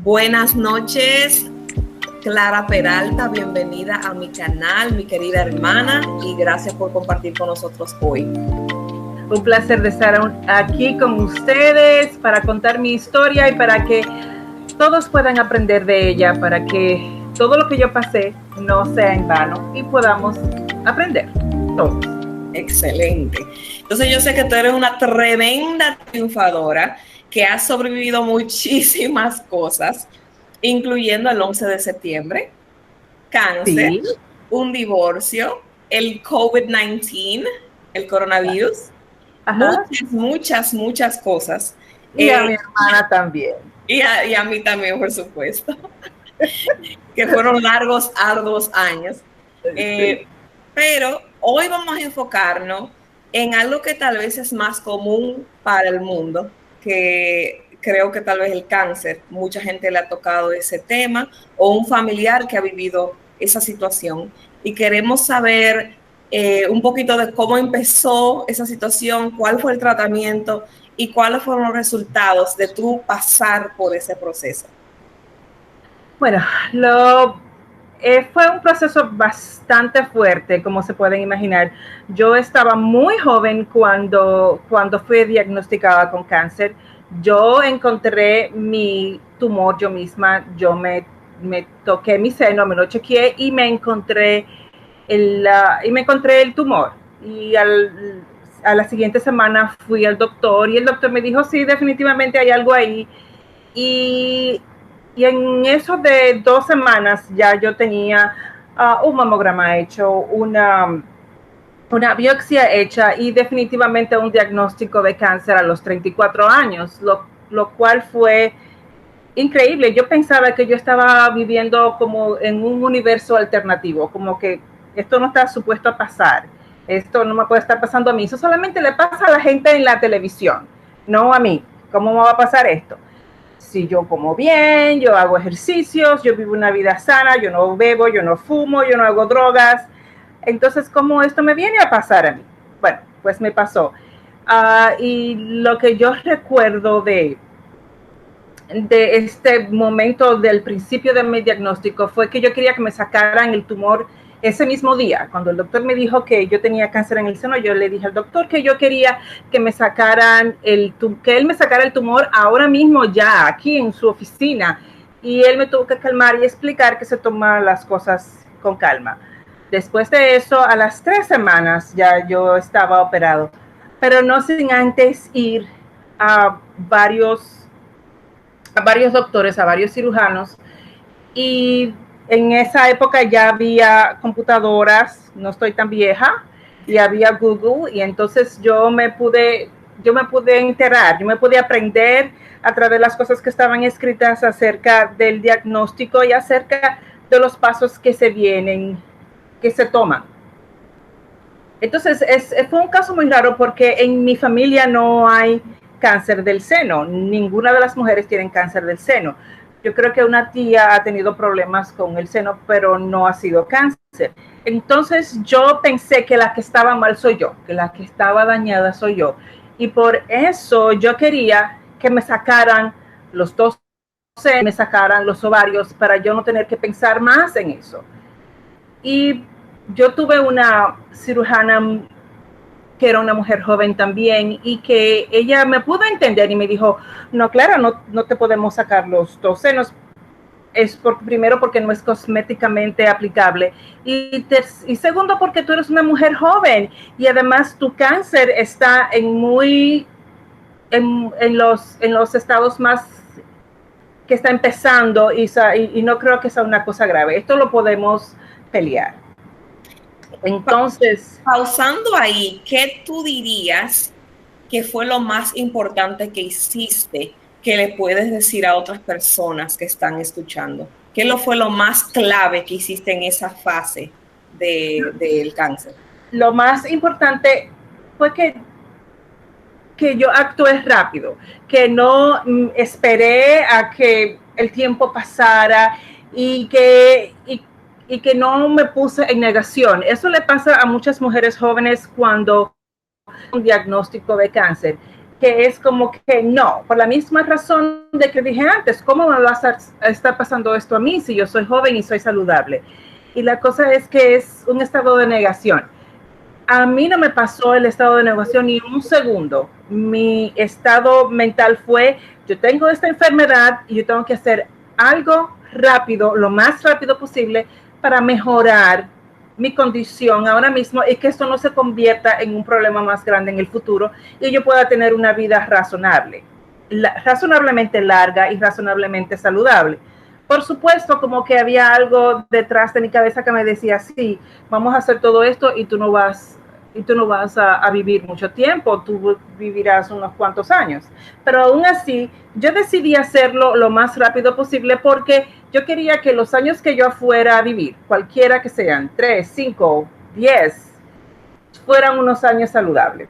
Buenas noches, Clara Peralta, bienvenida a mi canal, mi querida hermana, y gracias por compartir con nosotros hoy. Un placer de estar aquí con ustedes para contar mi historia y para que todos puedan aprender de ella, para que todo lo que yo pasé no sea en vano y podamos aprender todos. Excelente. Entonces yo sé que tú eres una tremenda triunfadora que has sobrevivido muchísimas cosas, incluyendo el 11 de septiembre, cáncer, Sí. un divorcio, el COVID-19, el coronavirus, Ajá. muchas cosas. Y a mi hermana también. Y a mí también, por supuesto, que fueron largos, arduos años. Sí. Pero hoy vamos a enfocarnos en algo que tal vez es más común para el mundo, que creo que tal vez el cáncer. Mucha gente le ha tocado ese tema o un familiar que ha vivido esa situación. Y queremos saber un poquito de cómo empezó esa situación, cuál fue el tratamiento y cuáles fueron los resultados de tú pasar por ese proceso. Bueno, fue un proceso bastante fuerte, como se pueden imaginar. Yo estaba muy joven cuando fui diagnosticada con cáncer. Yo encontré mi tumor yo misma, me toqué mi seno, me lo chequeé y me encontré el tumor. Y a la siguiente semana fui al doctor y el doctor me dijo, sí, definitivamente hay algo ahí. Y en eso de 2 semanas ya yo tenía un mamograma hecho, una biopsia hecha y definitivamente un diagnóstico de cáncer a los 34 años, lo cual fue increíble. Yo pensaba que yo estaba viviendo como en un universo alternativo, como que esto no está supuesto a pasar, esto no me puede estar pasando a mí, eso solamente le pasa a la gente en la televisión, no a mí. ¿Cómo me va a pasar esto? Si yo como bien, yo hago ejercicios, yo vivo una vida sana, yo no bebo, yo no fumo, yo no hago drogas, entonces, ¿cómo esto me viene a pasar a mí? Bueno, pues me pasó. Y lo que yo recuerdo de este momento del principio de mi diagnóstico fue que yo quería que me sacaran el tumor ese mismo día. Cuando el doctor me dijo que yo tenía cáncer en el seno, yo le dije al doctor que yo quería que me sacaran que él me sacara el tumor ahora mismo ya, aquí en su oficina. Y él me tuvo que calmar y explicar que se tomaran las cosas con calma. Después de eso, a las 3 semanas ya yo estaba operado, pero no sin antes ir a varios doctores, a varios cirujanos, y en esa época ya había computadoras, no estoy tan vieja, y había Google, y entonces yo me pude enterar, yo me pude aprender a través de las cosas que estaban escritas acerca del diagnóstico y acerca de los pasos que se vienen, que se toman. Entonces, fue un caso muy raro porque en mi familia no hay cáncer del seno. Ninguna de las mujeres tiene cáncer del seno. Yo creo que una tía ha tenido problemas con el seno, pero no ha sido cáncer. Entonces, yo pensé que la que estaba mal soy yo, que la que estaba dañada soy yo. Y por eso yo quería que me sacaran los dos senos, me sacaran los ovarios para yo no tener que pensar más en eso. Y yo tuve una cirujana que era una mujer joven también y que ella me pudo entender y me dijo, no, Clara, no te podemos sacar los dos senos. Primero porque no es cosméticamente aplicable y segundo porque tú eres una mujer joven y además tu cáncer está en los estados más que está empezando y no creo que sea una cosa grave. Esto lo podemos pelear. Entonces, Pausando ahí, ¿qué tú dirías que fue lo más importante que hiciste que le puedes decir a otras personas que están escuchando? ¿Qué fue lo más clave que hiciste en esa fase del cáncer? lo más importante fue que yo actué rápido, que no esperé a que el tiempo pasara y que no me puse en negación. Eso le pasa a muchas mujeres jóvenes cuando un diagnóstico de cáncer, que es como que no, por la misma razón de que dije antes, ¿cómo me va a estar pasando esto a mí si yo soy joven y soy saludable? Y la cosa es que es un estado de negación. A mí no me pasó el estado de negación ni un segundo. Mi estado mental fue, yo tengo esta enfermedad y yo tengo que hacer algo rápido, lo más rápido posible, para mejorar mi condición ahora mismo y que esto no se convierta en un problema más grande en el futuro y yo pueda tener una vida razonable, razonablemente larga y razonablemente saludable. Por supuesto, como que había algo detrás de mi cabeza que me decía, sí, vamos a hacer todo esto y tú no vas a vivir mucho tiempo, tú vivirás unos cuantos años. Pero aún así, yo decidí hacerlo lo más rápido posible porque yo quería que los años que yo fuera a vivir, cualquiera que sean, 3, 5, 10, fueran unos años saludables.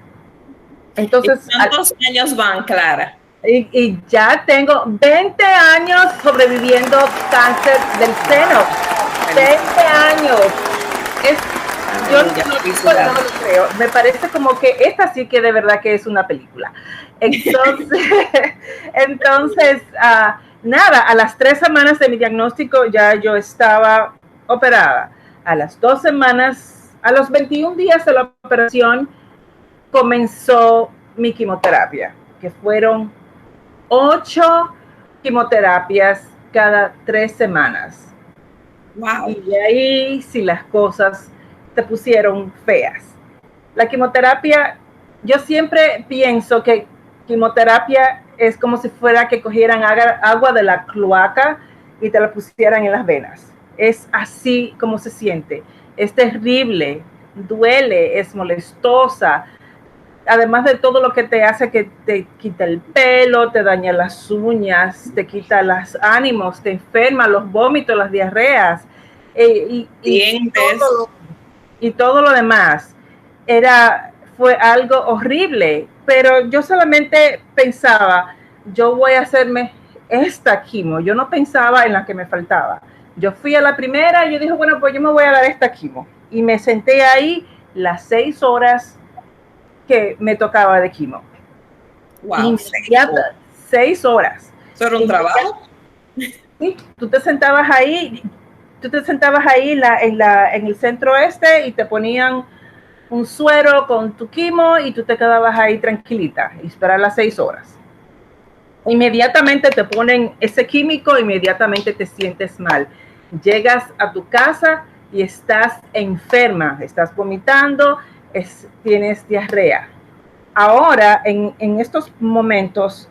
Entonces, ¿cuántos años van, Clara? Y ya tengo 20 años sobreviviendo cáncer del seno. 20 años. Yo no lo creo. Me parece como que esta sí que de verdad que es una película. Entonces, nada, a las 3 semanas de mi diagnóstico ya yo estaba operada. A las 2 semanas, a los 21 días de la operación, comenzó mi quimioterapia, que fueron 8 quimioterapias cada 3 semanas. Wow. Y de ahí sí las cosas te pusieron feas. La quimioterapia, yo siempre pienso que quimioterapia es como si fuera que cogieran agua de la cloaca y te la pusieran en las venas. Es así como se siente. Es terrible, duele, es molestosa. Además de todo lo que te hace, que te quita el pelo, te daña las uñas, te quita los ánimos, te enferma, los vómitos, las diarreas y todo lo demás. Fue algo horrible, pero yo solamente pensaba, yo voy a hacerme esta quimio. Yo no pensaba en la que me faltaba. Yo fui a la primera y yo dije, bueno, pues yo me voy a dar esta quimio. Y me senté ahí las 6 horas que me tocaba de quimio. Wow, 6 horas. ¿Eso era un trabajo? Sí, tú te sentabas ahí en el centro y te ponían un suero con tu quimo y tú te quedabas ahí tranquilita y esperar las 6 horas. Inmediatamente te ponen ese químico, inmediatamente te sientes mal. Llegas a tu casa y estás enferma, estás vomitando, tienes diarrea. Ahora, en estos momentos,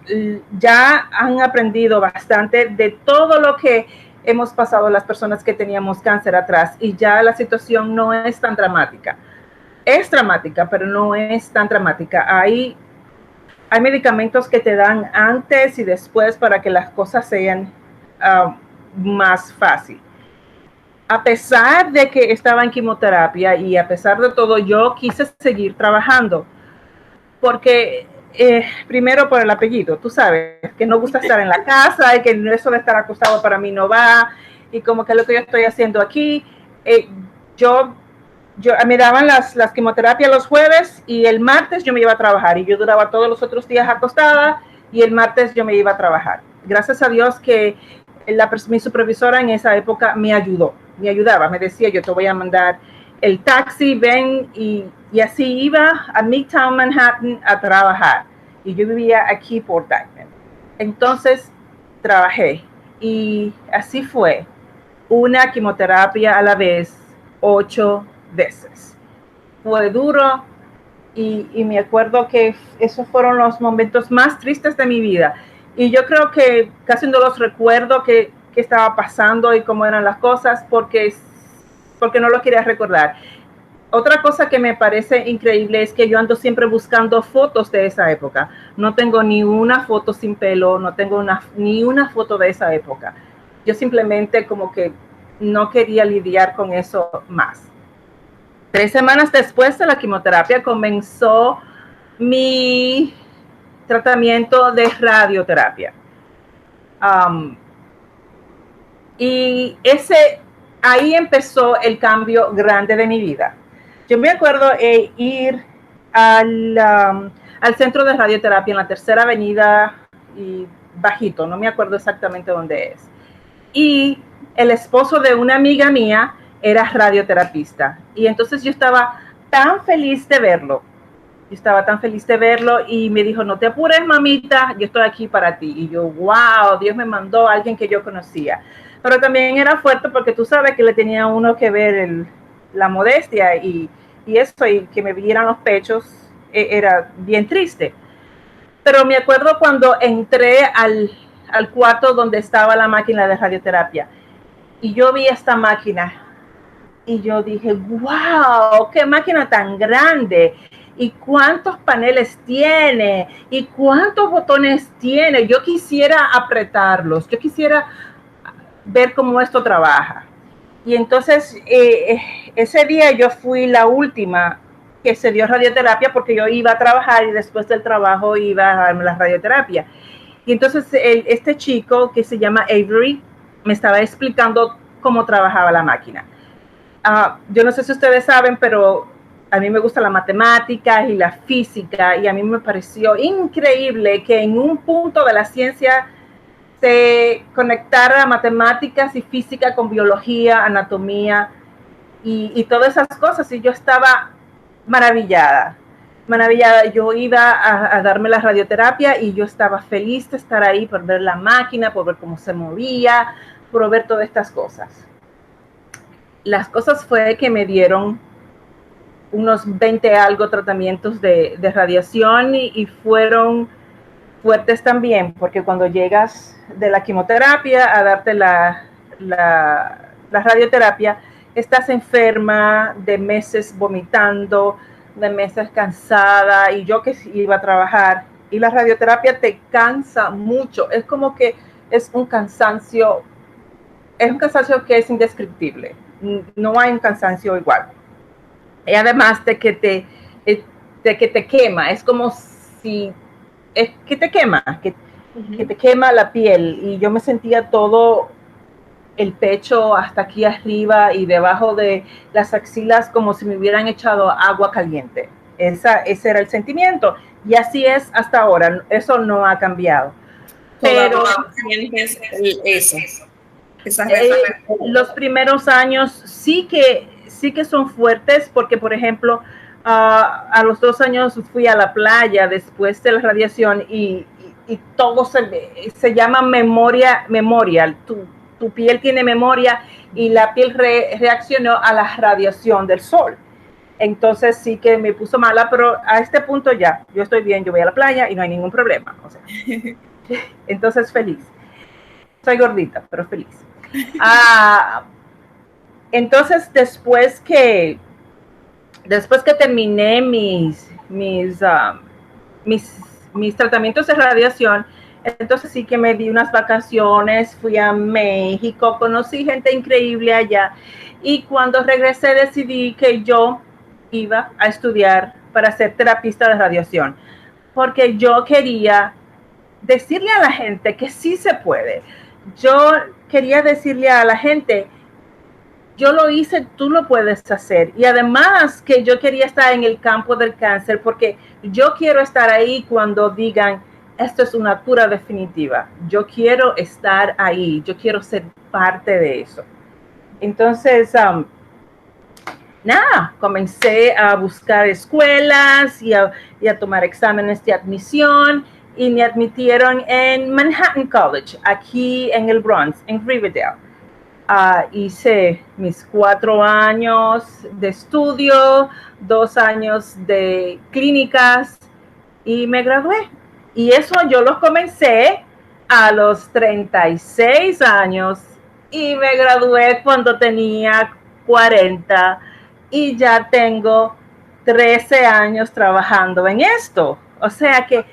ya han aprendido bastante de todo lo que hemos pasado las personas que teníamos cáncer atrás y ya la situación no es tan dramática. Es dramática, pero no es tan dramática. Hay medicamentos que te dan antes y después para que las cosas sean más fácil. A pesar de que estaba en quimioterapia y a pesar de todo, yo quise seguir trabajando porque primero por el apellido, tú sabes, que no gusta estar en la casa y que eso de estar acostado para mí no va y como que lo que yo estoy haciendo aquí, yo me daban las quimioterapias los jueves y el martes yo me iba a trabajar y yo duraba todos los otros días acostada y el martes yo me iba a trabajar. Gracias a Dios que mi supervisora en esa época me ayudaba, me decía, yo te voy a mandar el taxi, ven, y así iba a Midtown Manhattan a trabajar. Y yo vivía aquí por Dyckman. Entonces trabajé y así fue, una quimioterapia a la vez, 8 veces. Fue duro y me acuerdo que esos fueron los momentos más tristes de mi vida. Y yo creo que casi no los recuerdo qué estaba pasando y cómo eran las cosas porque no lo quería recordar. Otra cosa que me parece increíble es que yo ando siempre buscando fotos de esa época. No tengo ni una foto sin pelo, no tengo ni una foto de esa época. Yo simplemente como que no quería lidiar con eso más. 3 semanas después de la quimioterapia comenzó mi tratamiento de radioterapia. Y ahí empezó el cambio grande de mi vida. Yo me acuerdo ir a al centro de radioterapia en la Tercera Avenida y bajito, no me acuerdo exactamente dónde es. Y el esposo de una amiga mía era radioterapista. Y entonces yo estaba tan feliz de verlo. Yo estaba tan feliz de verlo y me dijo, no te apures, mamita, yo estoy aquí para ti. Y yo, wow, Dios me mandó a alguien que yo conocía. Pero también era fuerte porque tú sabes que le tenía uno que ver la modestia y eso, y que me vieran los pechos, era bien triste. Pero me acuerdo cuando entré al cuarto donde estaba la máquina de radioterapia y yo vi esta máquina y yo dije, wow, qué máquina tan grande, y cuántos paneles tiene, y cuántos botones tiene. Yo quisiera apretarlos, yo quisiera ver cómo esto trabaja. Y entonces ese día yo fui la última que se dio radioterapia porque yo iba a trabajar y después del trabajo iba a darme la radioterapia. Y entonces este chico que se llama Avery me estaba explicando cómo trabajaba la máquina. Yo no sé si ustedes saben, pero a mí me gusta la matemática y la física, y a mí me pareció increíble que en un punto de la ciencia se conectara matemáticas y física con biología, anatomía y todas esas cosas, y yo estaba maravillada. Yo iba a darme la radioterapia y yo estaba feliz de estar ahí por ver la máquina, por ver cómo se movía, por ver todas estas cosas. Las cosas fue que me dieron unos 20 algo tratamientos de radiación y fueron fuertes también, porque cuando llegas de la quimioterapia a darte la radioterapia, estás enferma, de meses vomitando, de meses cansada, y yo que iba a trabajar, y la radioterapia te cansa mucho, es como que es un cansancio que es indescriptible, no hay un cansancio igual. Y además de que te quema, es como si es que te quema, que te quema la piel, y yo me sentía todo el pecho hasta aquí arriba y debajo de las axilas como si me hubieran echado agua caliente. Ese era el sentimiento, y así es hasta ahora, eso no ha cambiado. Pero sientes eso. Los primeros años sí que son fuertes, porque por ejemplo a los 2 años fui a la playa después de la radiación y todo se llama memoria, tu piel tiene memoria y la piel reaccionó a la radiación del sol. Entonces sí que me puso mala, pero a este punto ya, yo estoy bien, yo voy a la playa y no hay ningún problema. O sea, entonces feliz. Soy gordita, pero feliz. Entonces después que terminé mis tratamientos de radiación, entonces sí que me di unas vacaciones, fui a México, conocí gente increíble allá, y cuando regresé decidí que yo iba a estudiar para ser terapista de radiación, porque yo quería decirle a la gente que sí se puede. Yo quería decirle a la gente, yo lo hice, tú lo puedes hacer. Y además que yo quería estar en el campo del cáncer, porque yo quiero estar ahí cuando digan, esto es una cura definitiva. Yo quiero estar ahí, yo quiero ser parte de eso. Entonces, comencé a buscar escuelas y a tomar exámenes de admisión, y me admitieron en Manhattan College, aquí en el Bronx, en Riverdale. Hice mis 4 años de estudio, 2 años de clínicas y me gradué. Y eso yo lo comencé a los 36 años y me gradué cuando tenía 40, y ya tengo 13 años trabajando en esto. O sea que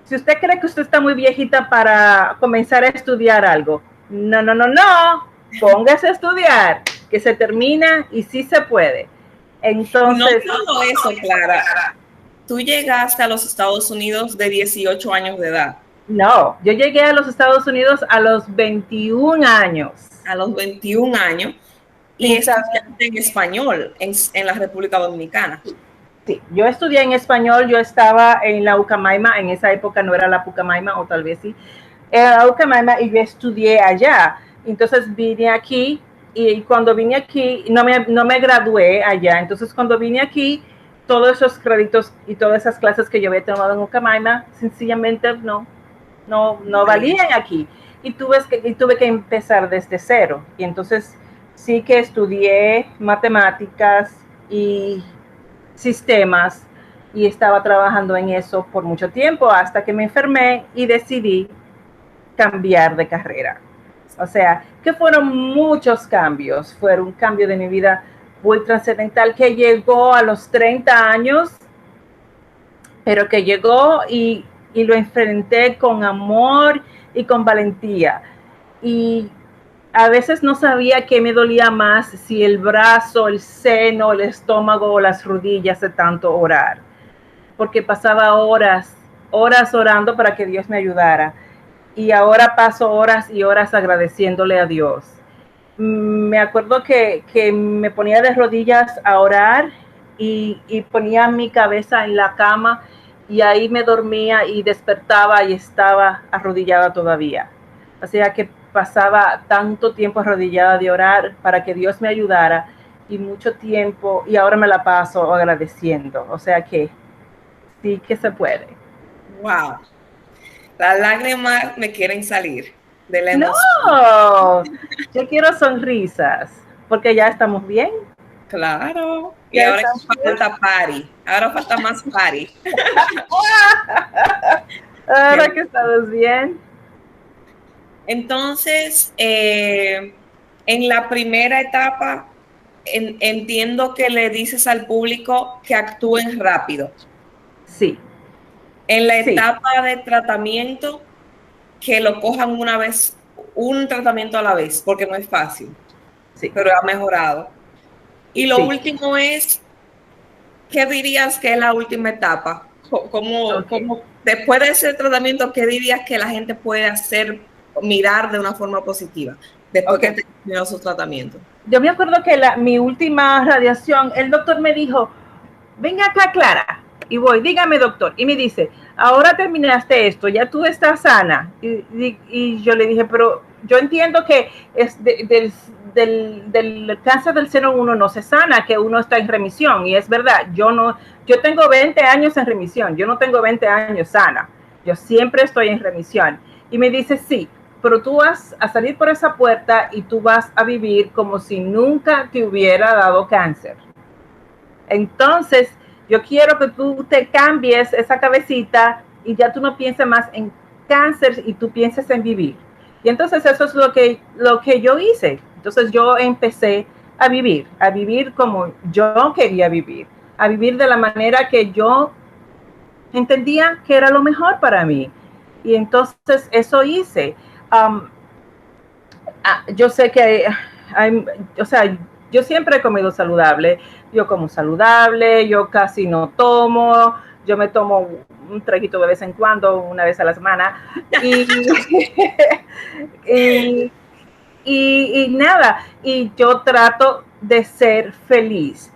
si usted cree que usted está muy viejita para comenzar a estudiar algo, no, póngase a estudiar, que se termina y sí se puede. Entonces, no todo eso, Clara. Tú llegaste a los Estados Unidos de 18 años de edad. No, yo llegué a los Estados Unidos a los 21 años. A los 21 años. Y estudiaste en español en la República Dominicana. Sí, yo estudié en español, yo estaba en la Ucamaima, en esa época no era la Pucamaima, o tal vez sí, era la Ucamaima y yo estudié allá. Entonces vine aquí y cuando vine aquí no me gradué allá. Entonces cuando vine aquí, todos esos créditos y todas esas clases que yo había tomado en Ucamaima, sencillamente no valían aquí. Y tuve que empezar desde cero. Y entonces sí que estudié matemáticas y sistemas y estaba trabajando en eso por mucho tiempo hasta que me enfermé y decidí cambiar de carrera. O sea, que fueron muchos cambios. Fue un cambio de mi vida muy trascendental que llegó a los 30 años, pero que llegó y lo enfrenté con amor y con valentía. Y a veces no sabía qué me dolía más, si el brazo, el seno, el estómago o las rodillas de tanto orar, porque pasaba horas orando para que Dios me ayudara. Y ahora paso horas y horas agradeciéndole a Dios. Me acuerdo que me ponía de rodillas a orar y ponía mi cabeza en la cama y ahí me dormía y despertaba y estaba arrodillada todavía. O sea que pasaba tanto tiempo arrodillada de orar para que Dios me ayudara y mucho tiempo, y ahora me la paso agradeciendo. O sea que sí que se puede. Wow. Las lágrimas me quieren salir de la emoción. No, yo quiero sonrisas, porque ya estamos bien. Claro. Y Ya ahora estamos bien. falta party. Ahora falta más party. Ahora que estamos bien. Entonces, en la primera etapa, entiendo que le dices al público que actúen rápido. Sí, En la sí, etapa de tratamiento, que lo cojan una vez, un tratamiento a la vez, porque no es fácil, sí, pero ha mejorado. Y lo sí. último es, ¿qué dirías que es la última etapa? Okay. Después de ese tratamiento, qué dirías que la gente puede hacer, mirar de una forma positiva, después que Okay. terminó su tratamiento? Yo me acuerdo que mi última radiación, el doctor me dijo, venga acá, Clara. Y voy, dígame, doctor. Y me dice, ahora terminaste esto, ya tú estás sana. Y yo le dije, pero yo entiendo que es del cáncer del seno uno no se sana, que uno está en remisión. Y es verdad, yo tengo 20 años en remisión, yo no tengo 20 años sana. Yo siempre estoy en remisión. Y me dice, sí, pero tú vas a salir por esa puerta y tú vas a vivir como si nunca te hubiera dado cáncer. Entonces, yo quiero que tú te cambies esa cabecita y ya tú no pienses más en cáncer y tú pienses en vivir. Y entonces eso es lo que yo hice. Entonces yo empecé a vivir como yo quería vivir, a vivir de la manera que yo entendía que era lo mejor para mí. Y entonces eso hice. Um, yo sé que o sea, yo siempre he comido saludable, yo como saludable, yo casi no tomo, yo me tomo un traguito de vez en cuando, una vez a la semana, y, y, y nada, y yo trato de ser feliz.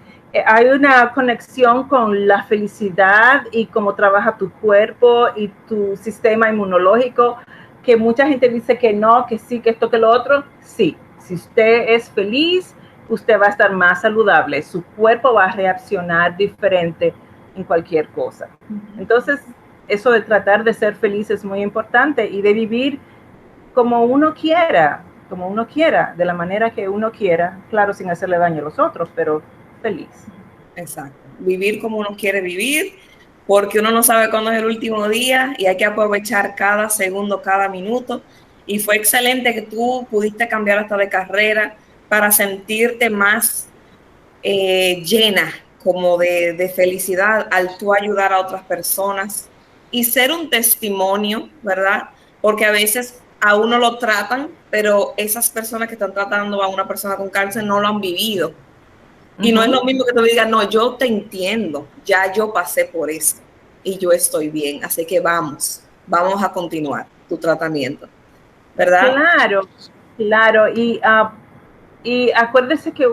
Hay una conexión con la felicidad y cómo trabaja tu cuerpo y tu sistema inmunológico, que mucha gente dice que no, que sí, que esto, que lo otro. Sí, si usted es feliz, usted va a estar más saludable, su cuerpo va a reaccionar diferente en cualquier cosa. Entonces, eso de tratar de ser feliz es muy importante y de vivir como uno quiera, de la manera que uno quiera, claro, sin hacerle daño a los otros, pero feliz. Exacto. Vivir como uno quiere vivir, porque uno no sabe cuándo es el último día y hay que aprovechar cada segundo, cada minuto. Y fue excelente que tú pudiste cambiar hasta de carrera para sentirte más llena, como de felicidad al tú ayudar a otras personas y ser un testimonio, ¿verdad? Porque a veces a uno lo tratan, pero esas personas que están tratando a una persona con cáncer no lo han vivido. Y no es lo mismo que te digan, no, yo te entiendo, ya yo pasé por eso y yo estoy bien, así que vamos a continuar tu tratamiento, ¿verdad? Claro, claro. Y acuérdese que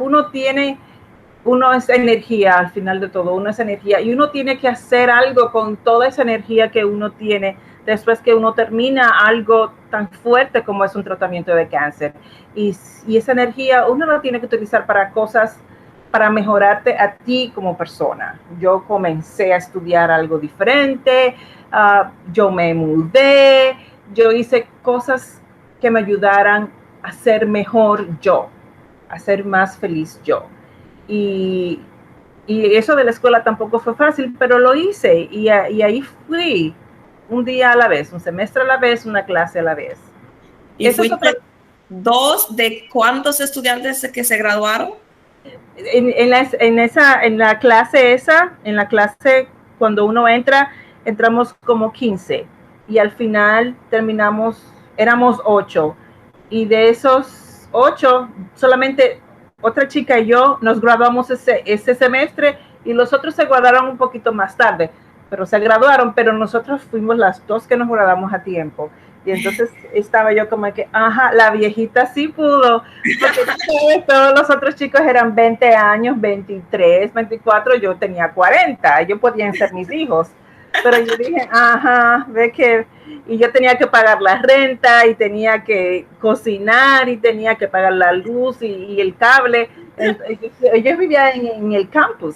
uno es energía al final de todo, uno es energía y uno tiene que hacer algo con toda esa energía que uno tiene después que uno termina algo tan fuerte como es un tratamiento de cáncer. Y esa energía uno la tiene que utilizar para cosas, para mejorarte a ti como persona. Yo comencé a estudiar algo diferente, yo me mudé, yo hice cosas que me ayudaran a ser mejor yo, a ser más feliz yo. Y eso de la escuela tampoco fue fácil, pero lo hice y ahí fui un día a la vez, un semestre a la vez, una clase a la vez. ¿Y fuiste dos de cuántos estudiantes que se graduaron? En la clase cuando uno entramos como 15 y al final éramos 8 y de esos 8 solamente otra chica y yo nos graduamos ese semestre y los otros se graduaron un poquito más tarde, pero se graduaron, pero nosotros fuimos las dos que nos graduamos a tiempo. Y entonces estaba yo como que, ajá, la viejita sí pudo, porque todos los otros chicos eran 20 años, 23, 24, yo tenía 40, ellos podían ser mis hijos. Pero yo dije, ajá, ve que, y yo tenía que pagar la renta, y tenía que cocinar, y tenía que pagar la luz, y el cable. Ellos vivían en el campus.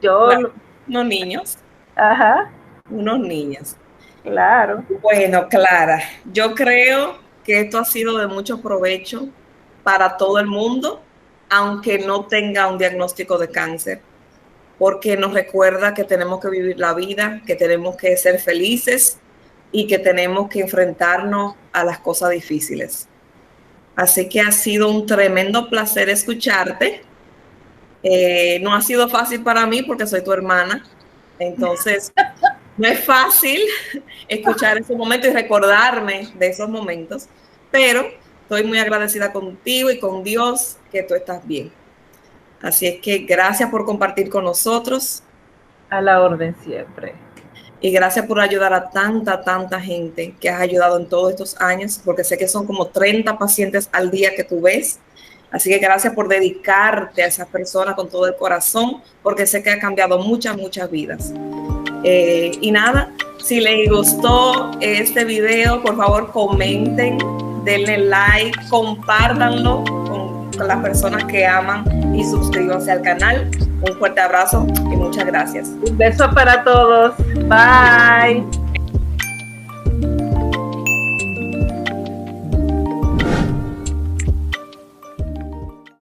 Claro, unos niños. Ajá. Unos niños. Claro. Bueno, Clara, yo creo que esto ha sido de mucho provecho para todo el mundo, aunque no tenga un diagnóstico de cáncer, porque nos recuerda que tenemos que vivir la vida, que tenemos que ser felices y que tenemos que enfrentarnos a las cosas difíciles. Así que ha sido un tremendo placer escucharte. No ha sido fácil para mí porque soy tu hermana, entonces no es fácil escuchar esos momentos y recordarme de esos momentos, pero estoy muy agradecida contigo y con Dios que tú estás bien. Así es que gracias por compartir con nosotros. A la orden siempre. Y gracias por ayudar a tanta gente que has ayudado en todos estos años, porque sé que son como 30 pacientes al día que tú ves. Así que gracias por dedicarte a esas personas con todo el corazón, porque sé que ha cambiado muchas vidas. Y nada, si les gustó este video, por favor comenten, denle like, compártanlo con las personas que aman y suscríbanse al canal. Un fuerte abrazo y muchas gracias. Un beso para todos. Bye.